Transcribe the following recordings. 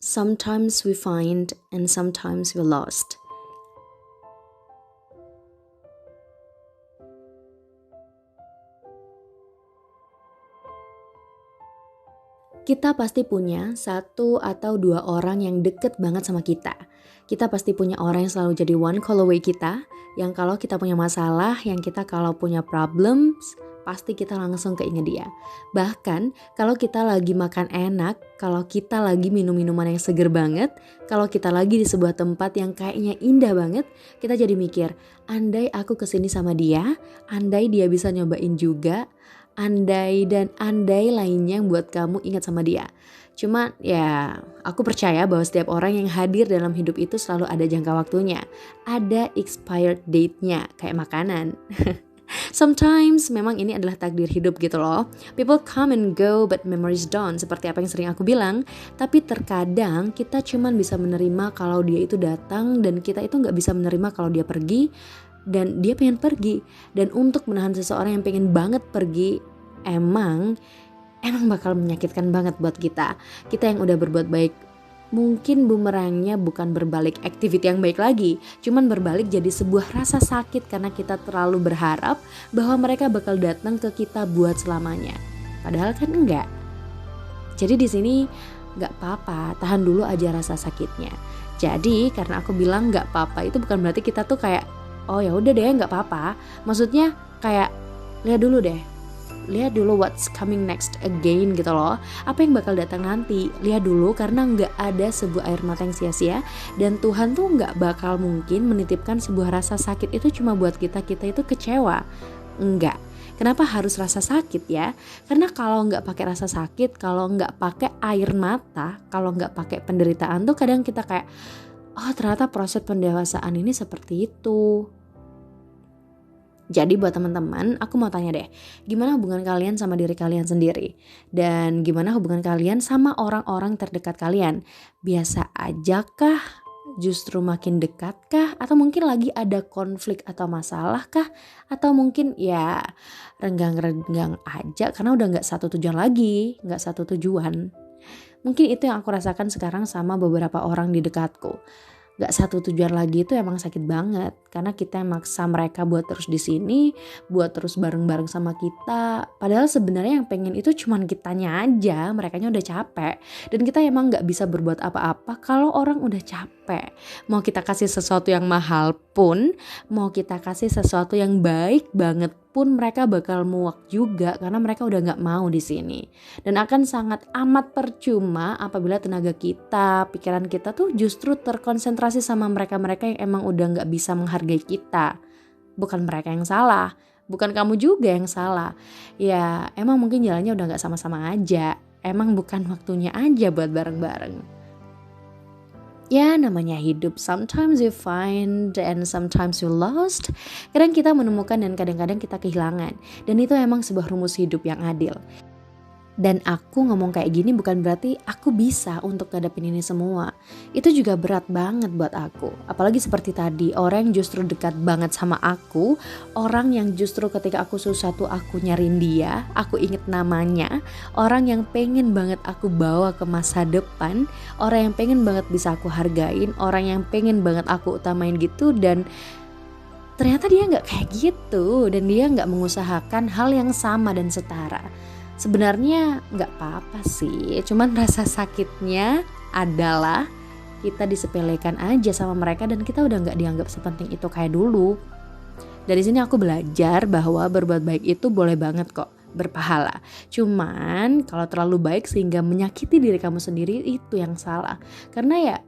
Sometimes we find and sometimes we lost. Kita pasti punya satu atau dua orang yang deket banget sama kita. Kita pasti punya orang yang selalu jadi one call away kita, yang kalau kita punya masalah, yang kita kalau punya problems, pasti kita langsung keinget dia. Bahkan kalau kita lagi makan enak, kalau kita lagi minum minuman yang seger banget, kalau kita lagi di sebuah tempat yang kayaknya indah banget, kita jadi mikir, andai aku kesini sama dia, andai dia bisa nyobain juga, andai dan andai lainnya yang buat kamu ingat sama dia. Cuma ya aku percaya bahwa setiap orang yang hadir dalam hidup itu selalu ada jangka waktunya. Ada expired date-nya kayak makanan. Sometimes memang ini adalah takdir hidup gitu loh. People come and go but memories don't, seperti apa yang sering aku bilang. Tapi terkadang kita cuman bisa menerima kalau dia itu datang, dan kita itu gak bisa menerima kalau dia pergi. Dan dia pengen pergi. Dan untuk menahan seseorang yang pengen banget pergi, emang bakal menyakitkan banget buat kita. Kita yang udah berbuat baik, mungkin bumerangnya bukan berbalik activity yang baik lagi, cuman berbalik jadi sebuah rasa sakit karena kita terlalu berharap bahwa mereka bakal datang ke kita buat selamanya. Padahal kan enggak. Jadi di sini nggak apa-apa, tahan dulu aja rasa sakitnya. Jadi karena aku bilang nggak apa-apa itu bukan berarti kita tuh kayak oh ya udah deh nggak apa-apa. Maksudnya kayak lihat dulu what's coming next again gitu loh. Apa yang bakal datang nanti, lihat dulu, karena nggak ada sebuah air mata yang sia-sia. Dan Tuhan tuh nggak bakal mungkin menitipkan sebuah rasa sakit itu cuma buat kita itu kecewa. Enggak. Kenapa harus rasa sakit ya? Karena kalau nggak pakai rasa sakit, kalau nggak pakai air mata, kalau nggak pakai penderitaan tuh kadang kita kayak oh ternyata proses pendewasaan ini seperti itu. Jadi buat teman-teman, aku mau tanya deh, gimana hubungan kalian sama diri kalian sendiri? Dan gimana hubungan kalian sama orang-orang terdekat kalian? Biasa aja kah? Justru makin dekat kah? Atau mungkin lagi ada konflik atau masalah kah? Atau mungkin ya renggang-renggang aja karena udah gak satu tujuan lagi, gak satu tujuan. Mungkin itu yang aku rasakan sekarang sama beberapa orang di dekatku. Gak satu tujuan lagi itu emang sakit banget, karena kita yang maksa mereka buat terus di sini, buat terus bareng-bareng sama kita. Padahal sebenarnya yang pengen itu cuman kitanya aja, merekanya udah capek. Dan kita emang gak bisa berbuat apa-apa kalau orang udah capek. Mau kita kasih sesuatu yang mahal pun, mau kita kasih sesuatu yang baik banget pun, mereka bakal muak juga karena mereka udah gak mau di sini. Dan akan sangat amat percuma apabila tenaga kita, pikiran kita tuh justru terkonsentrasi sama mereka-mereka yang emang udah gak bisa menghargai kita. Bukan mereka yang salah, bukan kamu juga yang salah. Ya emang mungkin jalannya udah gak sama-sama aja. Emang bukan waktunya aja buat bareng-bareng. Ya namanya hidup, sometimes you find and sometimes you lost. Kadang kita menemukan dan kadang-kadang kita kehilangan. Dan itu emang sebuah rumus hidup yang adil. Dan aku ngomong kayak gini bukan berarti aku bisa untuk ngadepin ini semua. Itu juga berat banget buat aku. Apalagi seperti tadi, orang yang justru dekat banget sama aku, orang yang justru ketika aku susah tuh aku nyariin dia, aku inget namanya, orang yang pengen banget aku bawa ke masa depan, orang yang pengen banget bisa aku hargain, orang yang pengen banget aku utamain gitu, dan ternyata dia gak kayak gitu. Dan dia gak mengusahakan hal yang sama dan setara. Sebenarnya gak apa-apa sih, cuman rasa sakitnya adalah kita disepelekan aja sama mereka dan kita udah gak dianggap sepenting itu kayak dulu. Dari sini aku belajar bahwa berbuat baik itu boleh banget kok, berpahala. Cuman kalau terlalu baik sehingga menyakiti diri kamu sendiri, itu yang salah. Karena ya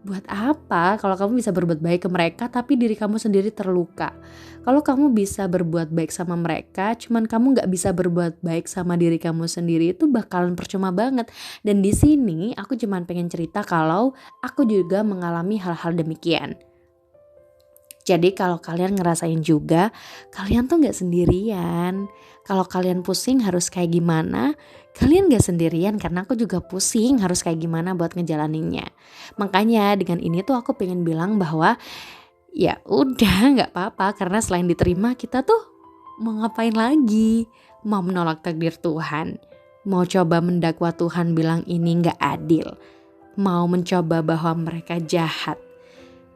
buat apa kalau kamu bisa berbuat baik ke mereka tapi diri kamu sendiri terluka? Kalau kamu bisa berbuat baik sama mereka, cuman kamu gak bisa berbuat baik sama diri kamu sendiri, itu bakalan percuma banget. Dan di sini aku cuman pengen cerita kalau aku juga mengalami hal-hal demikian. Jadi kalau kalian ngerasain juga, kalian tuh gak sendirian. Kalau kalian pusing harus kayak gimana, kalian gak sendirian, karena aku juga pusing harus kayak gimana buat ngejalaninnya. Makanya dengan ini tuh aku pengen bilang bahwa ya udah gak apa-apa, karena selain diterima kita tuh mau ngapain lagi? Mau menolak takdir Tuhan? Mau coba mendakwa Tuhan bilang ini gak adil? mau mencoba bahwa mereka jahat,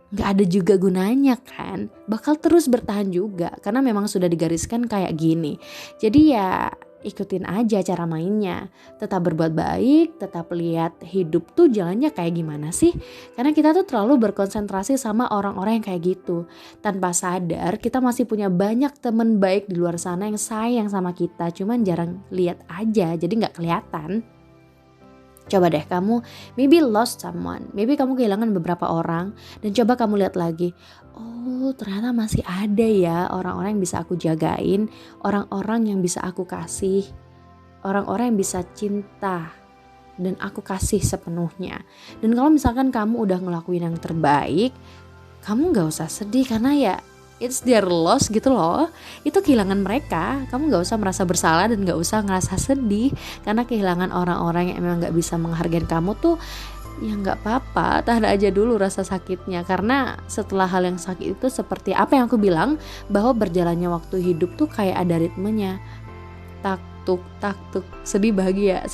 gak ada juga gunanya kan, bakal terus bertahan juga karena memang sudah digariskan kayak gini. Jadi ya ikutin aja cara mainnya, tetap berbuat baik, tetap lihat hidup tuh jalannya kayak gimana sih. Karena kita tuh terlalu berkonsentrasi sama orang-orang yang kayak gitu, tanpa sadar kita masih punya banyak temen baik di luar sana yang sayang sama kita, cuman jarang lihat aja, jadi gak kelihatan. Coba deh kamu maybe lost someone, maybe kamu kehilangan beberapa orang, dan coba kamu lihat lagi, oh ternyata masih ada ya orang-orang yang bisa aku jagain, orang-orang yang bisa aku kasih, orang-orang yang bisa cinta dan aku kasih sepenuhnya. Dan kalau misalkan kamu udah ngelakuin yang terbaik, kamu gak usah sedih karena ya it's their loss gitu loh. Itu kehilangan mereka. Kamu gak usah merasa bersalah dan gak usah ngerasa sedih karena kehilangan orang-orang yang emang gak bisa menghargai kamu tuh. Ya gak apa-apa, tahan aja dulu rasa sakitnya. Karena setelah hal yang sakit itu seperti apa yang aku bilang, bahwa berjalannya waktu hidup tuh kayak ada ritmenya. Tak tuk, sedih bahagia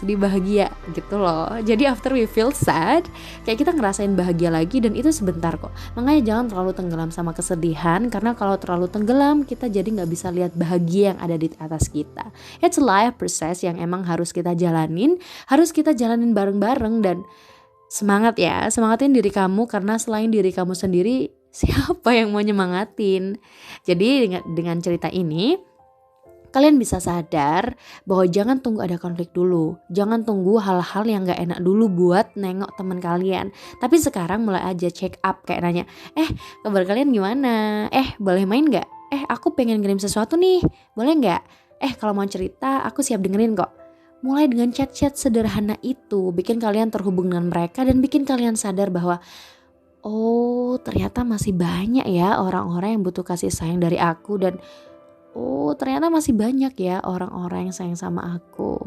gitu loh. Jadi after we feel sad, kayak kita ngerasain bahagia lagi, dan itu sebentar kok. Makanya jangan terlalu tenggelam sama kesedihan, karena kalau terlalu tenggelam kita jadi gak bisa lihat bahagia yang ada di atas kita. It's a life process yang emang harus kita jalanin bareng-bareng. Dan semangat ya, semangatin diri kamu, karena selain diri kamu sendiri, siapa yang mau nyemangatin? Jadi dengan cerita ini kalian bisa sadar bahwa jangan tunggu ada konflik dulu. Jangan tunggu hal-hal yang gak enak dulu buat nengok teman kalian. Tapi sekarang mulai aja check up, kayak nanya, kabar kalian gimana? Boleh main gak? Aku pengen ngirim sesuatu nih, boleh gak? Kalau mau cerita aku siap dengerin kok. Mulai dengan chat-chat sederhana itu bikin kalian terhubung dengan mereka dan bikin kalian sadar bahwa oh ternyata masih banyak ya orang-orang yang butuh kasih sayang dari aku, dan oh ternyata masih banyak ya orang-orang yang sayang sama aku.